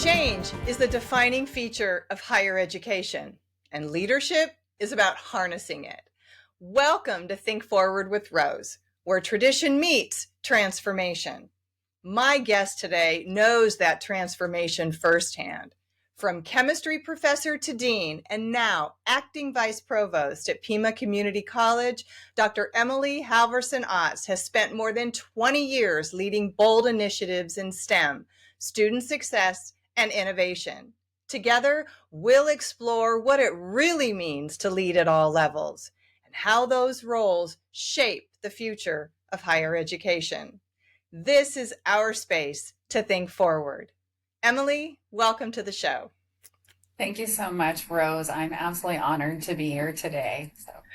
Change is the defining feature of higher education, and leadership is about harnessing it. Welcome to Think Forward with Rose, where tradition meets transformation. My guest today knows that transformation firsthand. From chemistry professor to dean, and now acting vice provost at Pima Community College, Dr. Emily Halvorson-Otts has spent more than 20 years leading bold initiatives in STEM, student success, and innovation. Together, we'll explore what it really means to lead at all levels and how those roles shape the future of higher education. This is our space to think forward. Emily, welcome to the show. Thank you so much, Rose. I'm absolutely honored to be here today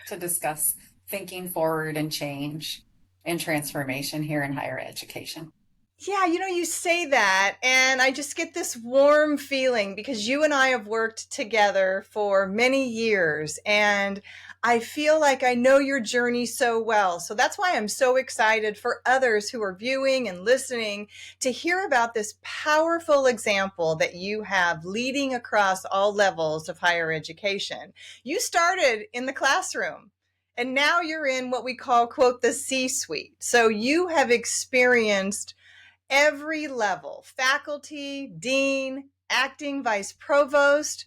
to discuss thinking forward and change and transformation here in higher education. Yeah, you say that, and I just get this warm feeling because you and I have worked together for many years, and I feel like I know your journey so well. So that's why I'm so excited for others who are viewing and listening to hear about this powerful example that you have leading across all levels of higher education. You started in the classroom, and now you're in what we call, quote, the C-suite. So you have experienced every level, faculty, dean, acting vice provost.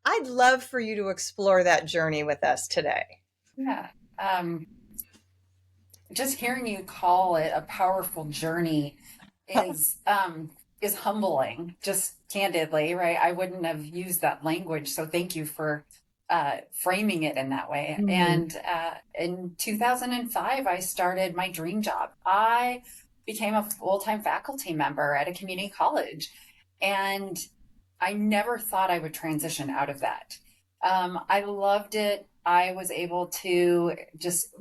I'd love for you to explore that journey with us today. Yeah. Just hearing you call it a powerful journey is humbling, just candidly, right? I wouldn't have used that language. So thank you for framing it in that way. Mm-hmm. And in 2005, I started my dream job. I became a full-time faculty member at a community college. And I never thought I would transition out of that. I loved it. I was able to just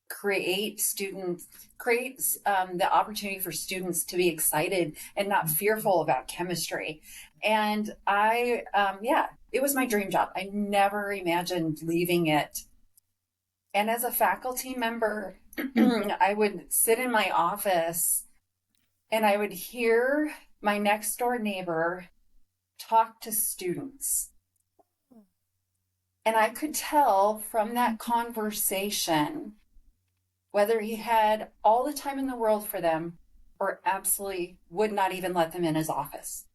create the opportunity for students to be excited and not fearful about chemistry. And it was my dream job. I never imagined leaving it. And as a faculty member, I would sit in my office and I would hear my next door neighbor talk to students. And I could tell from that conversation whether he had all the time in the world for them or absolutely would not even let them in his office.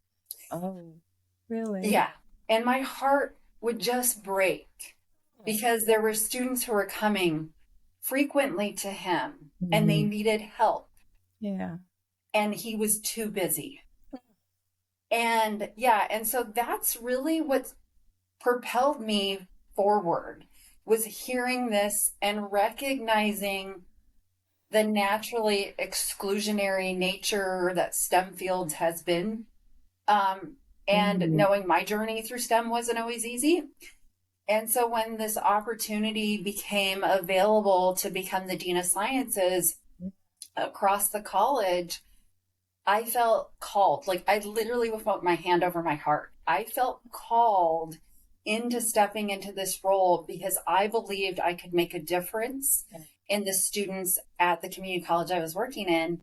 Oh, really? Yeah. And my heart would just break because there were students who were coming frequently to him and they needed help. Yeah. And he was too busy. And so that's really what propelled me forward, was hearing this and recognizing the naturally exclusionary nature that STEM fields has been. And knowing my journey through STEM wasn't always easy. And so when this opportunity became available to become the Dean of Sciences across the college, I felt called. Like, I literally would put my hand over my heart. I felt called into stepping into this role because I believed I could make a difference in the students at the community college I was working in.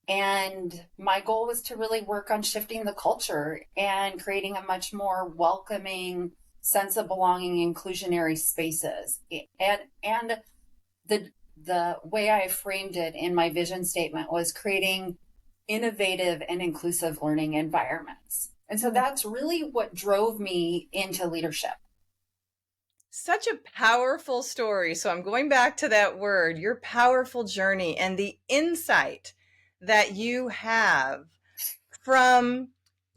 And my goal was to really work on shifting the culture and creating a much more welcoming sense of belonging, inclusionary spaces. And the way I framed it in my vision statement was creating innovative and inclusive learning environments. And so that's really what drove me into leadership. Such a powerful story. So I'm going back to that word, your powerful journey and the insight that you have from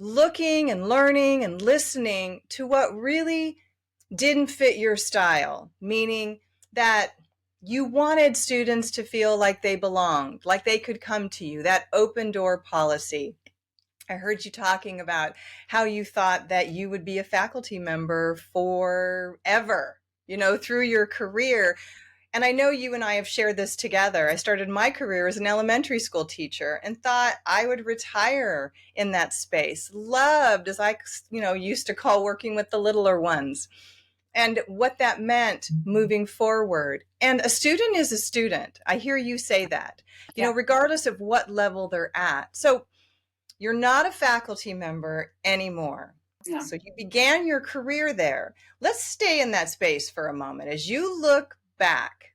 looking and learning and listening to what really didn't fit your style, meaning that you wanted students to feel like they belonged, like they could come to you, that open door policy. I heard you talking about how you thought that you would be a faculty member forever, through your career. And I know you and I have shared this together. I started my career as an elementary school teacher and thought I would retire in that space. Loved, as I, used to call working with the littler ones, and what that meant moving forward. And a student is a student. I hear you say that, regardless of what level they're at. So You're not a faculty member anymore. Yeah. So you began your career there. Let's stay in that space for a moment. As you look back,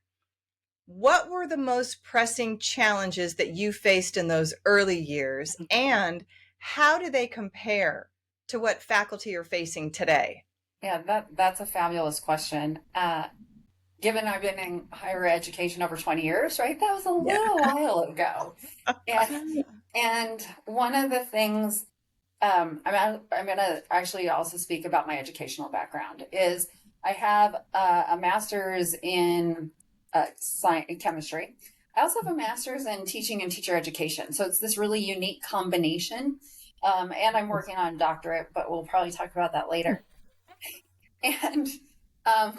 what were the most pressing challenges that you faced in those early years, and how do they compare to what faculty are facing today? Yeah, that's a fabulous question. Given I've been in higher education over 20 years, right? That was a Yeah. little while ago. And one of the things, I'm going to actually also speak about my educational background, is I have a master's in science and chemistry. I also have a master's in teaching and teacher education. So it's this really unique combination. And I'm working on a doctorate, but we'll probably talk about that later. And um,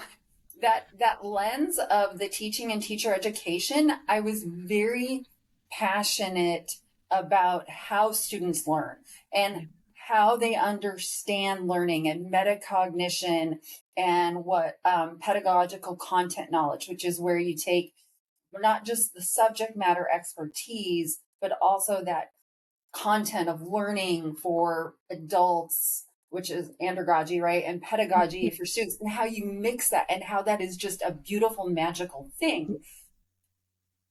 that lens of the teaching and teacher education, I was very passionate about how students learn and how they understand learning and metacognition and what pedagogical content knowledge, which is where you take not just the subject matter expertise, but also that content of learning for adults, which is andragogy, right? And pedagogy for students, and how you mix that and how that is just a beautiful, magical thing.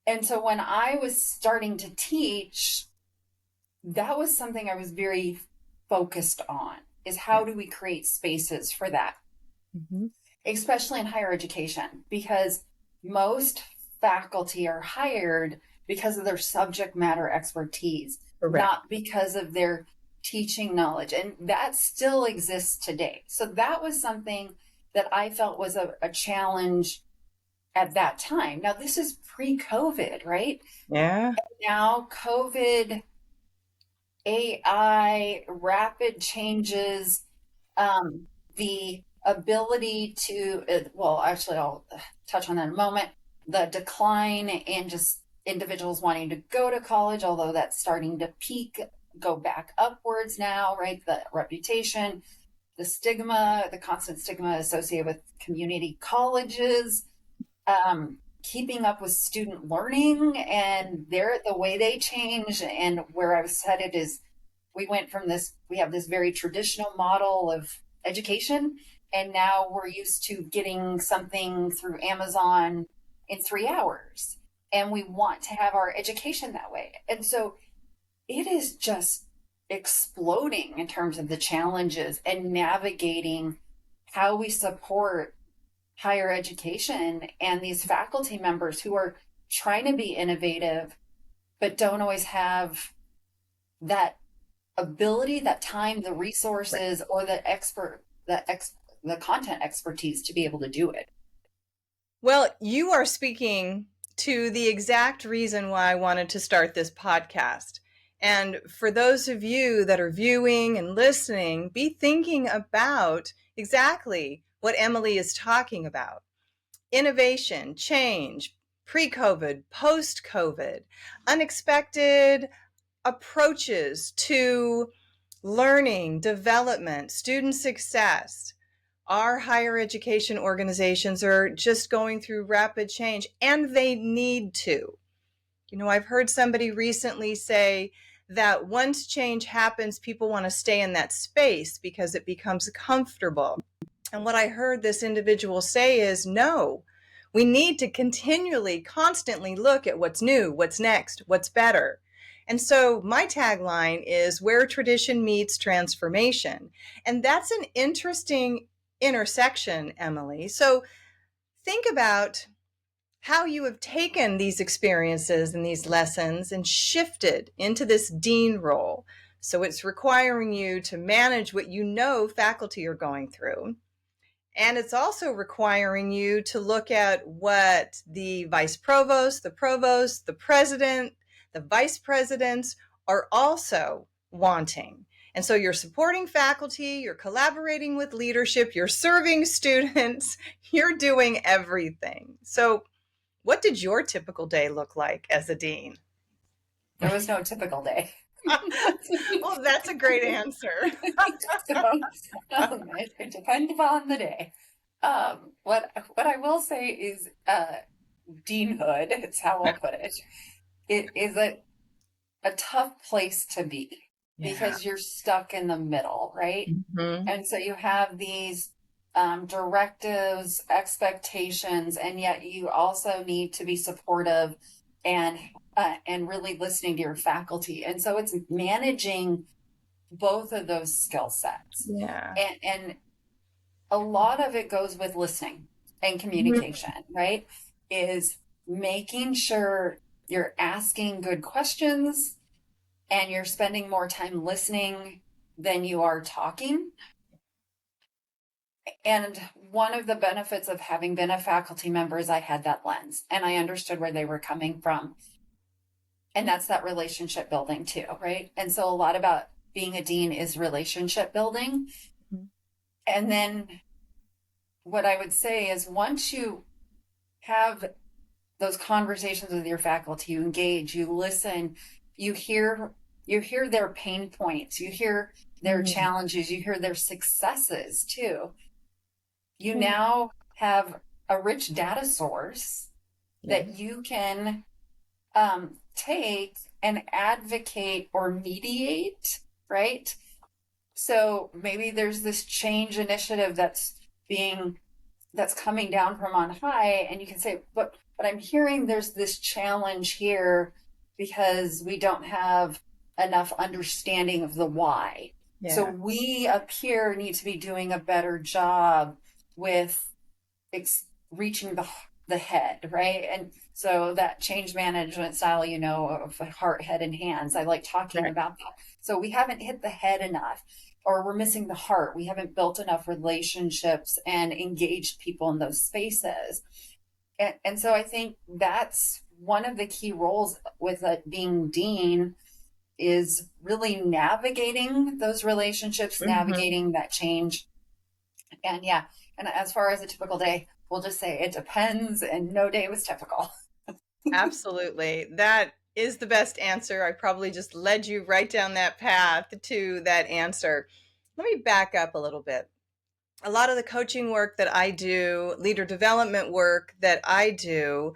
And so when I was starting to teach, that was something I was very focused on, is how do we create spaces for that, especially in higher education, because most faculty are hired because of their subject matter expertise, Correct. not because of their teaching knowledge. And that still exists today. So that was something that I felt was a challenge at that time. Now, this is pre-COVID, right? Yeah. And now COVID, AI, rapid changes, the ability to, well, actually, I'll touch on that in a moment. The decline in just individuals wanting to go to college, although that's starting to peak, go back upwards now, right? The reputation, the stigma, the constant stigma associated with community colleges, keeping up with student learning and the way they change. And where I was headed is we went from this, we have this very traditional model of education, and now we're used to getting something through Amazon in 3 hours. And we want to have our education that way. And so it is just exploding in terms of the challenges and navigating how we support higher education and these faculty members who are trying to be innovative, but don't always have that ability, that time, the resources, or the content expertise to be able to do it. Well, you are speaking to the exact reason why I wanted to start this podcast. And for those of you that are viewing and listening, be thinking about exactly what Emily is talking about. Innovation, change, pre-COVID, post-COVID, unexpected approaches to learning, development, student success. Our higher education organizations are just going through rapid change, and they need to. You know, I've heard somebody recently say that once change happens, people want to stay in that space because it becomes comfortable. And what I heard this individual say is, no, we need to continually, constantly look at what's new, what's next, what's better. And so my tagline is where tradition meets transformation. And that's an interesting intersection, Emily. So think about how you have taken these experiences and these lessons and shifted into this dean role. So it's requiring you to manage what you know faculty are going through. And it's also requiring you to look at what the vice provost, the president, the vice presidents are also wanting. And so you're supporting faculty, you're collaborating with leadership, you're serving students, you're doing everything. So what did your typical day look like as a dean? There was no typical day. Well, that's a great answer. It depends upon the day. What I will say is, deanhood, it's how I'll put it, it is a tough place to be. Yeah. because you're stuck in the middle, right? Hmm. And so you have these directives, expectations, and yet you also need to be supportive and and really listening to your faculty. And so it's managing both of those skill sets. Yeah. And a lot of it goes with listening and Mhm. communication, right? Is making sure you're asking good questions and you're spending more time listening than you are talking. And one of the benefits of having been a faculty member is I had that lens and I understood where they were coming from. And that's that relationship building too, right? And so a lot about being a dean is relationship building. And then what I would say is once you have those conversations with your faculty, you engage, you listen, you hear you hear their pain points, you hear their Mhm. challenges, you hear their successes too. You Yeah. now have a rich data source Yeah. that you can take and advocate or mediate, right? So maybe there's this change initiative being that's coming down from on high, and you can say, but I'm hearing there's this challenge here because we don't have enough understanding of the why. So Yeah. we up here need to be doing a better job with reaching the head, right? And so that change management style, of heart, head, and hands, I like talking Right. about that. So we haven't hit the head enough, or we're missing the heart. We haven't built enough relationships and engaged people in those spaces. And so I think that's one of the key roles with being dean is really navigating those relationships, Hmm. navigating that change. And yeah, and as far as a typical day, we'll just say it depends, and no day was typical. Absolutely. That is the best answer. I probably just led you right down that path to that answer. Let me back up a little bit. A lot of the coaching work that I do, leader development work that I do,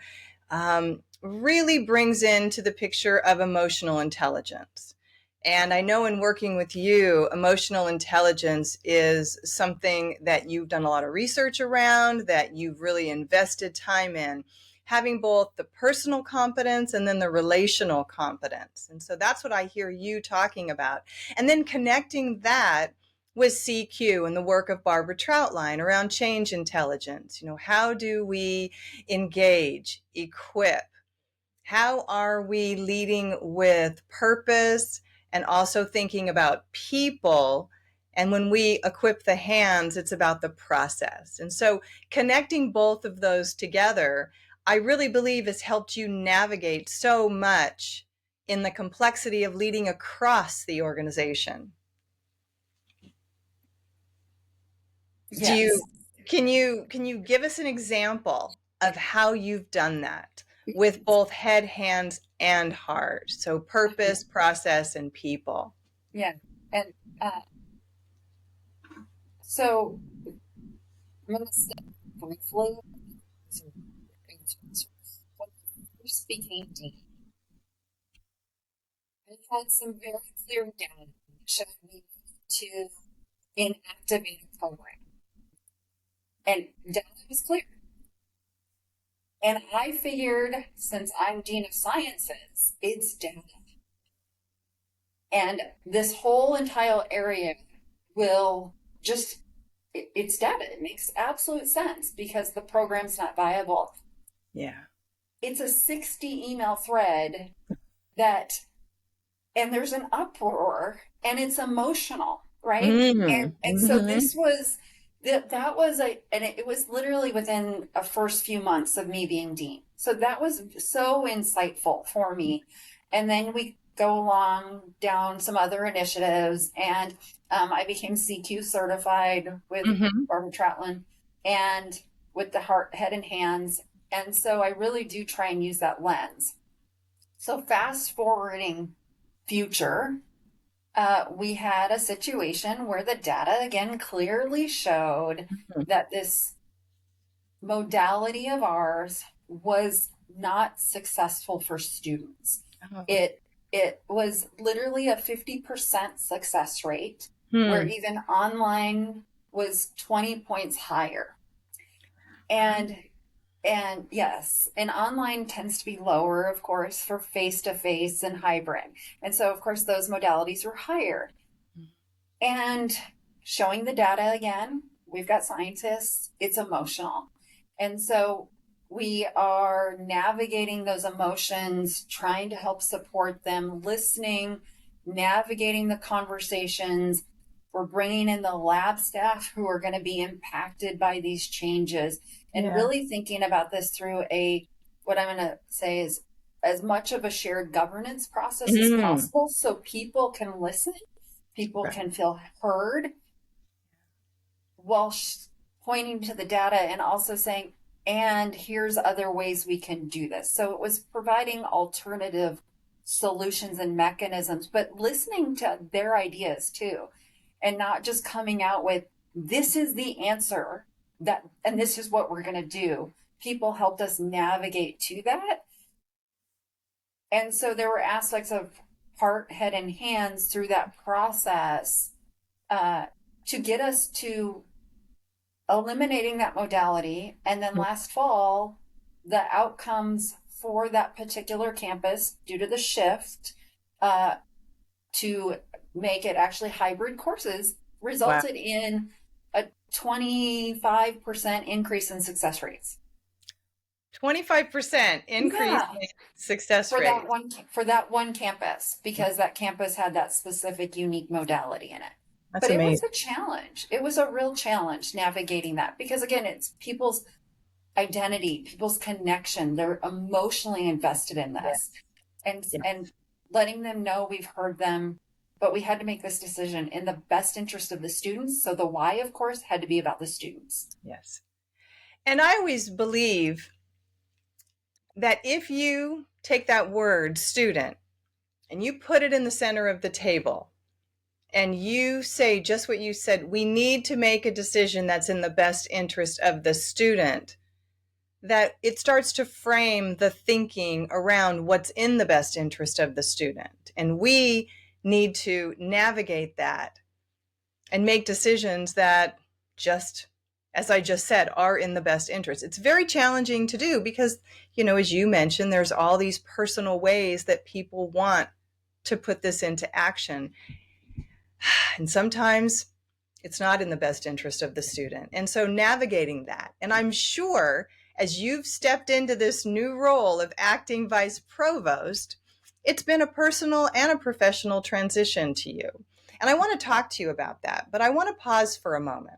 really brings into the picture of emotional intelligence. And I know in working with you, emotional intelligence is something that you've done a lot of research around, that you've really invested time in, having both the personal competence and then the relational competence. And so that's what I hear you talking about. And then connecting that with CQ and the work of Barbara Troutline around change intelligence. How do we engage, equip? How are we leading with purpose and also thinking about people? And when we equip the hands, it's about the process. And so connecting both of those together, I really believe has helped you navigate so much in the complexity of leading across the organization. Do Yes. you can you give us an example of how you've done that with both head, hands, and heart? So purpose, process, and people. Yeah. And so I'm going to step briefly to when I first became dean. I had some very clear data that showed me to inactivate a program. And data was clear. And I figured since I'm Dean of Sciences, it's data. And this whole entire area will just, it's data. It makes absolute sense because the program's not viable. Yeah. It's a 60 email thread that, and there's an uproar and it's emotional, right? Mm-hmm. And so Mm-hmm. this was, that was and it was literally within a first few months of me being dean. So that was so insightful for me. And then we go along down some other initiatives, and I became CQ certified with Mm-hmm. Barbara Troutland and with the heart, head, and hands. And so I really do try and use that lens. So fast forwarding future, we had a situation where the data again clearly showed that this modality of ours was not successful for students. Oh. It it was literally a 50% success rate, where Hmm. even online was 20 points higher. And and yes, and online tends to be lower, of course, for face to face and hybrid. And so, of course, those modalities were higher. And showing the data again, we've got scientists, it's emotional. And so we are navigating those emotions, trying to help support them, listening, navigating the conversations. We're bringing in the lab staff who are going to be impacted by these changes, and Yeah. really thinking about this through what I'm going to say is as much of a shared governance process as Mm. possible, so people can listen, people Right. can feel heard, while pointing to the data and also saying, and here's other ways we can do this. So it was providing alternative solutions and mechanisms, but listening to their ideas too, and not just coming out with, this is the answer that, and this is what we're going to do. People helped us navigate to that. And so there were aspects of heart, head, and hands through that process, uh, to get us to eliminating that modality. And then last fall, the outcomes for that particular campus, due to the shift, uh, to make it actually hybrid courses, Wow. resulted in a 25% increase in success rates. 25% increase Yeah, in success for that rate. one for that one campus, because that campus had that specific unique modality in it. That's But it was amazing. a challenge. It was a real challenge navigating that, because again, it's people's identity, people's connection. They're emotionally invested in Yeah. this, and Yeah. letting them know we've heard them. But we had to make this decision in the best interest of the students. So the why, of course, had to be about the students. Yes. And I always believe that if you take that word student and you put it in the center of the table and you say just what you said, we need to make a decision that's in the best interest of the student, that it starts to frame the thinking around what's in the best interest of the student. And we need to navigate that and make decisions that, just as I just said, are in the best interest. It's very challenging to do because, as you mentioned, there's all these personal ways that people want to put this into action. And sometimes it's not in the best interest of the student. And so navigating that. And I'm sure as you've stepped into this new role of acting vice provost, it's been a personal and a professional transition to you. And I want to talk to you about that, but I want to pause for a moment.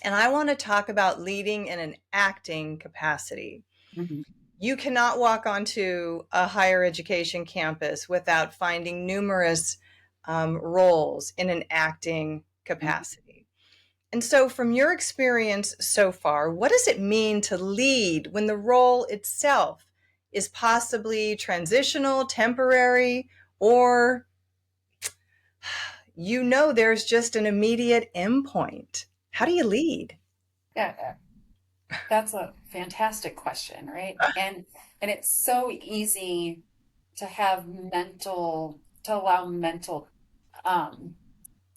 And I want to talk about leading in an acting capacity. Mhm. You cannot walk onto a higher education campus without finding numerous roles in an acting capacity. And so, from your experience so far, what does it mean to lead when the role itself is possibly transitional, temporary, or there's just an immediate endpoint? How do you lead? Yeah, that's a fantastic question, right? And it's so easy to have to allow mental um,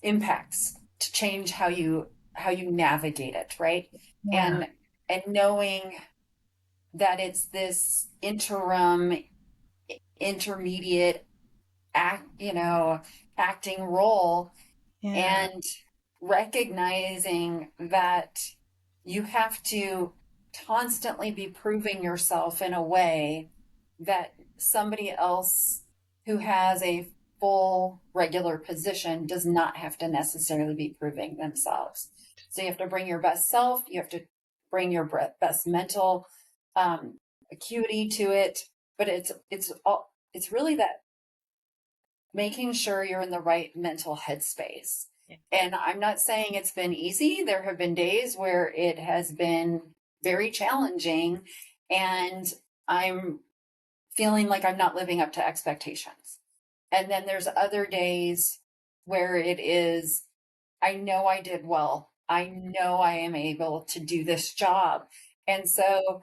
impacts to change how you navigate it, right? Yeah. And knowing that it's this intermediate acting role, Yeah. and recognizing that you have to constantly be proving yourself in a way that somebody else who has a full regular position does not have to necessarily be proving themselves. So you have to bring your best self, you have to bring your best mental um, acuity to it, but it's really that making sure you're in the right mental headspace. Yeah. And I'm not saying it's been easy. There have been days where it has been very challenging, and I'm feeling like I'm not living up to expectations. And then there's other days where it is, I know I did well. I know I am able to do this job. And so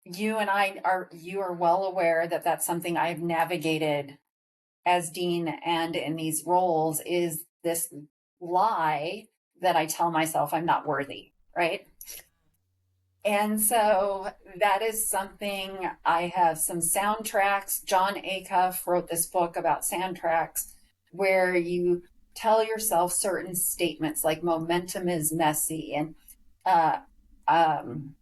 you are well aware that that's something I've navigated as dean and in these roles is this lie that I tell myself I'm not worthy, right? And so that is something. I have some soundtracks. John Acuff wrote this book about soundtracks where you tell yourself certain statements like momentum is messy and uh, um,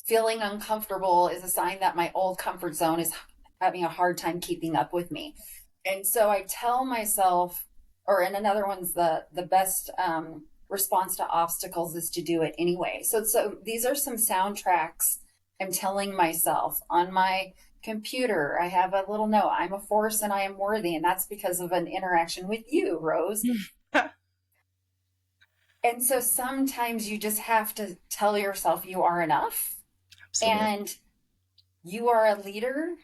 feeling uncomfortable is a sign that my old comfort zone is having a hard time keeping up with me. And so I tell myself, or and another one's the best response to obstacles is to do it anyway. So these are some soundtracks I'm telling myself on my computer. I have a little note: I'm a force and I am worthy, and that's because of an interaction with you, Rose. And so sometimes you just have to tell yourself you are enough, Absolutely. and you are a leader,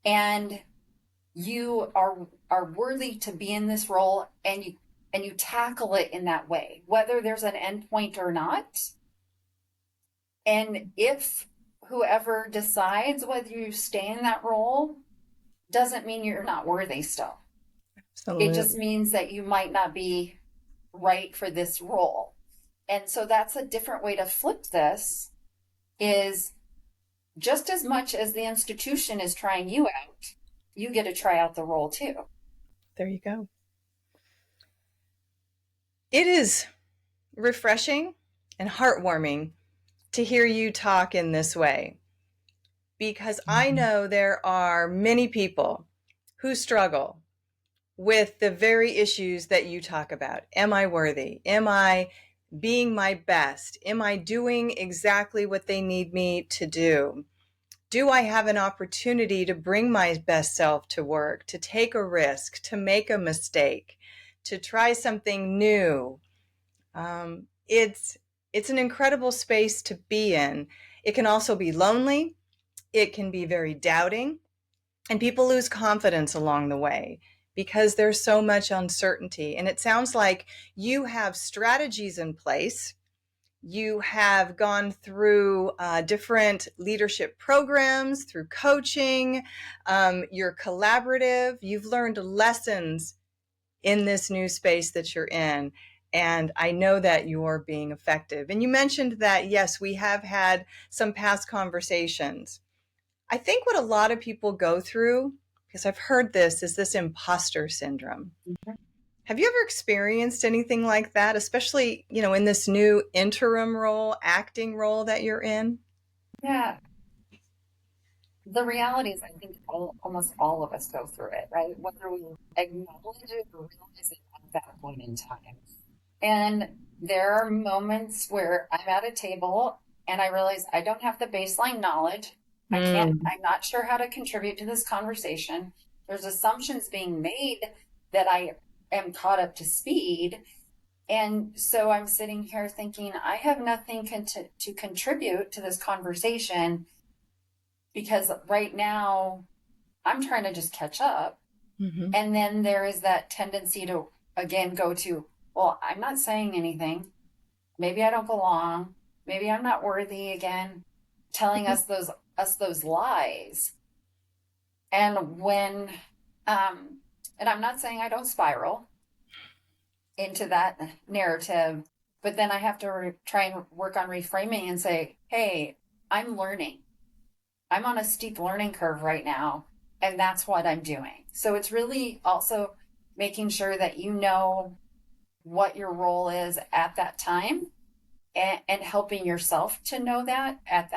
and you are worthy to be in this role, and you tackle it in that way, whether there's an endpoint or not. And if whoever decides whether you stay in that role doesn't mean you're not worthy still. It just Absolutely. means that you might not be right for this role. And so that's a different way to flip this, is just as much as the institution is trying you out, you get to try out the role too. There you go. It is refreshing and heartwarming to hear you talk in this way, because I know there are many people who struggle with the very issues that you talk about. Am I worthy? Am I being my best? Am I doing exactly what they need me to do? Do I have an opportunity to bring my best self to work, to take a risk, to make a mistake, to try something new? It's an incredible space to be in. It can also be lonely. It can be very doubting, and people lose confidence along the way because there's so much uncertainty. And it sounds like you have strategies in place. You have gone through different leadership programs, through coaching. You're collaborative. You've learned lessons in this new space that you're in. And I know that you're being effective. And you mentioned that, yes, we have had some past conversations. I think what a lot of people go through, because I've heard this, is this imposter syndrome. Have you ever experienced anything like that, especially, in this new interim role, acting role that you're in? Yeah. The reality is, I think almost all of us go through it, right? Whether we acknowledge it or realize it at that point in time. And there are moments where I'm at a table and I realize I don't have the baseline knowledge. Hmm. I'm not sure how to contribute to this conversation. There's assumptions being made that I am caught up to speed. And so I'm sitting here thinking, I have nothing to contribute to this conversation because right now I'm trying to just catch up. Mm-hmm. And then there is that tendency to again go to, well, I'm not saying anything. Maybe I don't belong. Maybe I'm not worthy again, telling us those lies. And when and I'm not saying I don't spiral into that narrative, but then I have to try and work on reframing and say, hey, I'm learning. I'm on a steep learning curve right now, and that's what I'm doing. So it's really also making sure that you know what your role is at that time, and helping yourself to know that at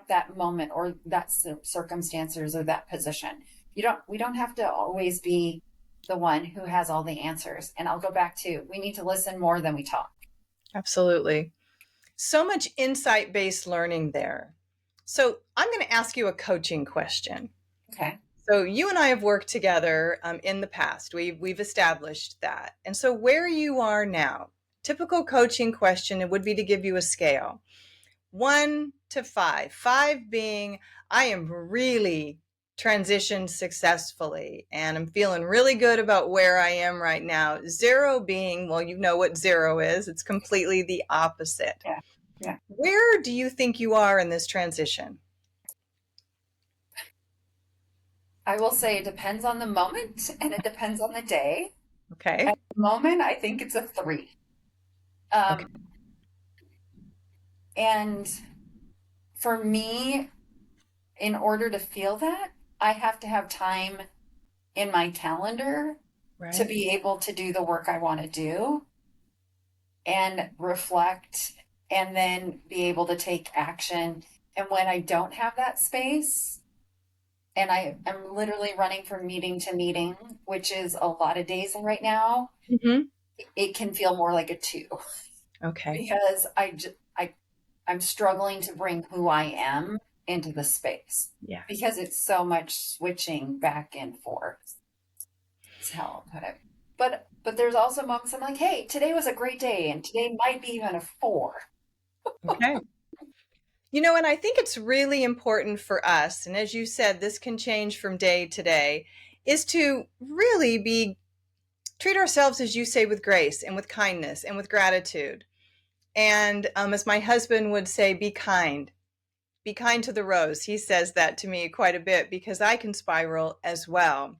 that moment or that circumstances or that position. We don't have to always be the one who has all the answers. And I'll go back to, we need to listen more than we talk. Absolutely. So much insight-based learning there. So I'm going to ask you a coaching question. Okay. So you and I have worked together in the past. We've established that. And so where you are now, typical coaching question, it would be to give you a scale, 1 to 5. 5 being I am really transitioned successfully and I'm feeling really good about where I am right now. 0 being, well, you know what 0 is. It's completely the opposite. Yeah. Yeah. Where do you think you are in this transition? I will say it depends on the moment and it depends on the day. Okay. At the moment, I think it's a 3. Okay. Um, and for me, in order to feel that, I have to have time in my calendar to Right. be able to do the work I want to do and reflect and then be able to take action. And when I don't have that space, and I am literally running from meeting to meeting, which is a lot of days right now, Hmm. it can feel more like a 2 Okay. because I'm struggling to bring who I am into the space Yeah. because it's so much switching back and forth. That's how I'll put it. But there's also moments I'm like, hey, today was a great day, and today might be even a 4. Okay. And I think it's really important for us, and as you said, this can change from day to day, is to really treat ourselves, as you say, with grace and with kindness and with gratitude. And as my husband would say, be kind. Be kind to the rose. He says that to me quite a bit because I can spiral as well.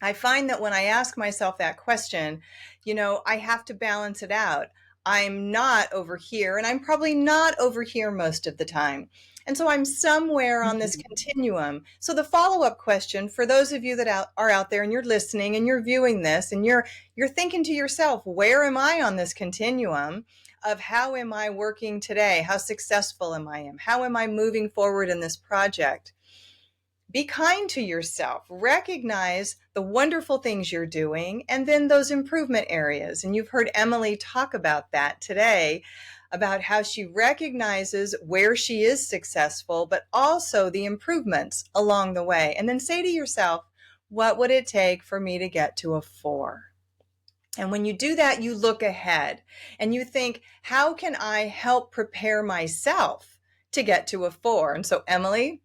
I find that when I ask myself that question, I have to balance it out. I'm not over here, and I'm probably not over here most of the time. And so I'm somewhere on this continuum. So the follow-up question for those of you that are out there and you're listening and you're viewing this and you're thinking to yourself, where am I on this continuum of how am I working today? How successful am I? How am I moving forward in this project? Be kind to yourself. Recognize the wonderful things you're doing and then those improvement areas. And you've heard Emily talk about that today, about how she recognizes where she is successful, but also the improvements along the way. And then say to yourself, what would it take for me to get to a 4? And when you do that, you look ahead and you think, how can I help prepare myself to get to a 4? And so, Emily,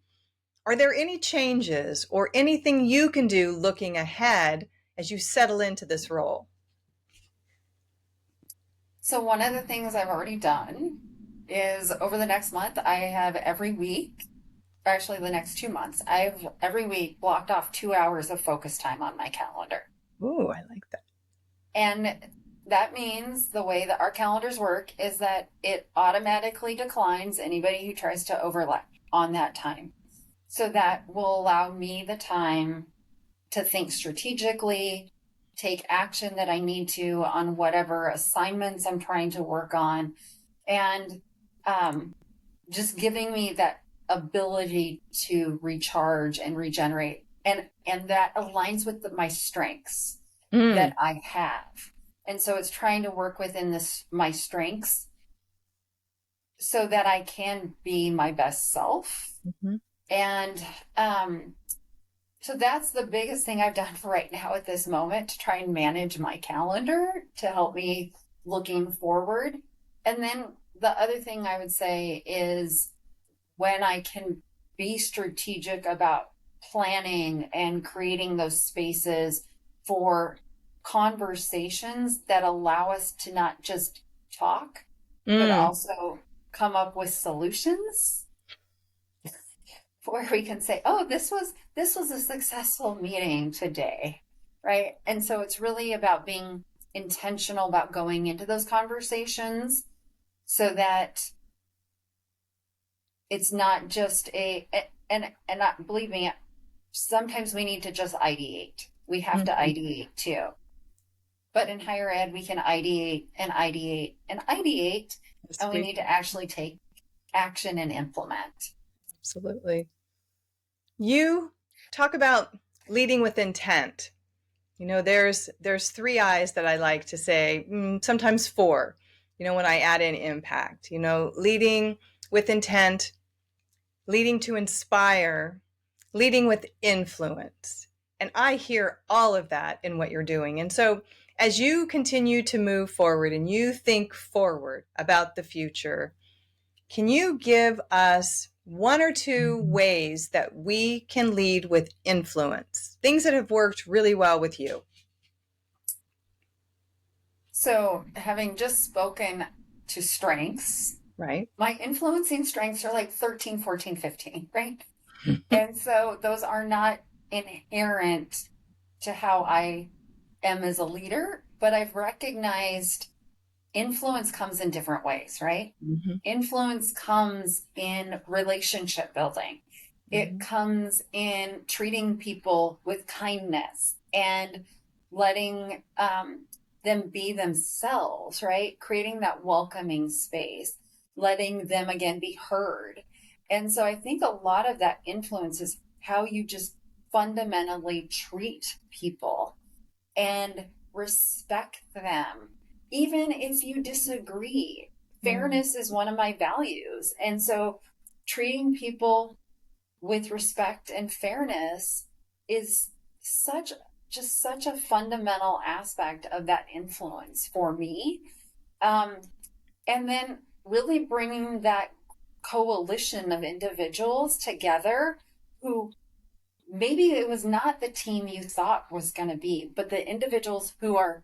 are there any changes or anything you can do looking ahead as you settle into this role? So one of the things I've already done is over the next month, I have every week, actually the next 2 months, I've every week blocked off 2 hours of focus time on my calendar. Ooh, I like that. And that means the way that our calendars work is that it automatically declines anybody who tries to overlap on that time. So that will allow me the time to think strategically, take action that I need to on whatever assignments I'm trying to work on, and just giving me that ability to recharge and regenerate. And that aligns with my strengths that Mm, I have. And so it's trying to work within this my strengths so that I can be my best self. mhm. And so that's the biggest thing I've done for right now at this moment to try and manage my calendar to help me looking forward. And then the other thing I would say is when I can be strategic about planning and creating those spaces for conversations that allow us to not just talk, but Mm, also come up with solutions where we can say, oh, this was a successful meeting today, right? And so it's really about being intentional about going into those conversations so that it's not just and not believe me, sometimes we need to just ideate. We have to mhm. ideate too. But in higher ed, we can ideate and ideate and ideate, Yes, and we we need to actually take action and implement. absolutely. You talk about leading with intent. There's three I's that I like to say, sometimes four, when I add in impact, leading with intent, leading to inspire, leading with influence. And I hear all of that in what you're doing. And so as you continue to move forward and you think forward about the future, can you give us one or two ways that we can lead with influence? Things that have worked really well with you, So, having just spoken to strengths, right? my influencing strengths are like 13, 14, 15, right? And so those are not inherent to how I am as a leader, but I've recognized influence comes in different ways, right? Mm-hmm. Influence comes in relationship building. It Mm-hmm. comes in treating people with kindness and letting them be themselves, right? Creating that welcoming space, letting them again be heard. And so I think a lot of that influence is how you just fundamentally treat people and respect them, even if you disagree. Mm. Fairness is one of my values. And so treating people with respect and fairness is such just such a fundamental aspect of that influence for me. Um, and then really bringing that coalition of individuals together who maybe it was not the team you thought was going to be, but the individuals who are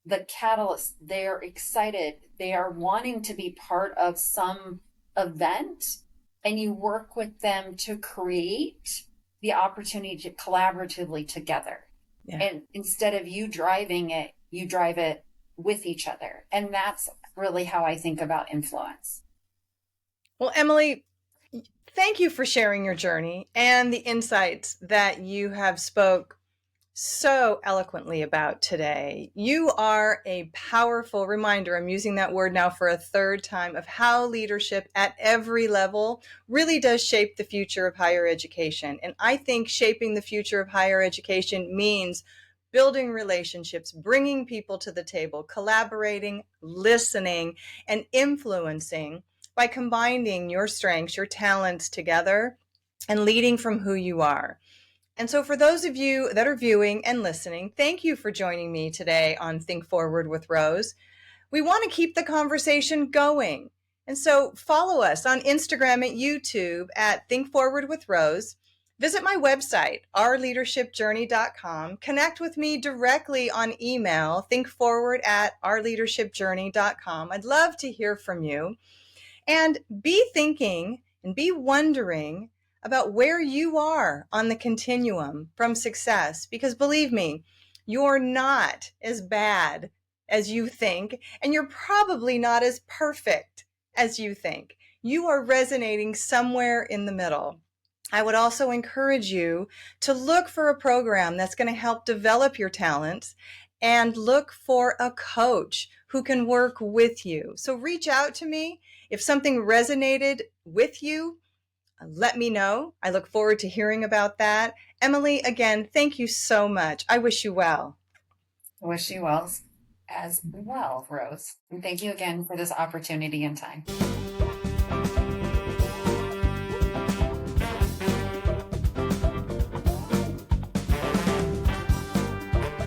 the catalyst, they're excited, they are wanting to be part of some event, and you work with them to create the opportunity to collaboratively together. Yeah. And instead of you driving it, you drive it with each other. And that's really how I think about influence. Well, Emily, thank you for sharing your journey and the insights that you have spoke so eloquently about today. You are a powerful reminder, I'm using that word now for a third time, of how leadership at every level really does shape the future of higher education. And I think shaping the future of higher education means building relationships, bringing people to the table, collaborating, listening, and influencing by combining your strengths, your talents together and leading from who you are. And so, for those of you that are viewing and listening, thank you for joining me today on Think Forward with Rose. We want to keep the conversation going. And so, follow us on Instagram and YouTube at Think Forward with Rose. Visit my website, ourleadershipjourney.com. Connect with me directly on email, thinkforward@ourleadershipjourney.com. I'd love to hear from you. And be thinking and be wondering about where you are on the continuum from success. Because believe me, you're not as bad as you think, and you're probably not as perfect as you think. You are resonating somewhere in the middle. I would also encourage you to look for a program that's going to help develop your talents and look for a coach who can work with you. So reach out to me. If something resonated with you, let me know. I look forward to hearing about that. Emily, again, thank you so much. I wish you well. I wish you well as well, Rose. And thank you again for this opportunity and time.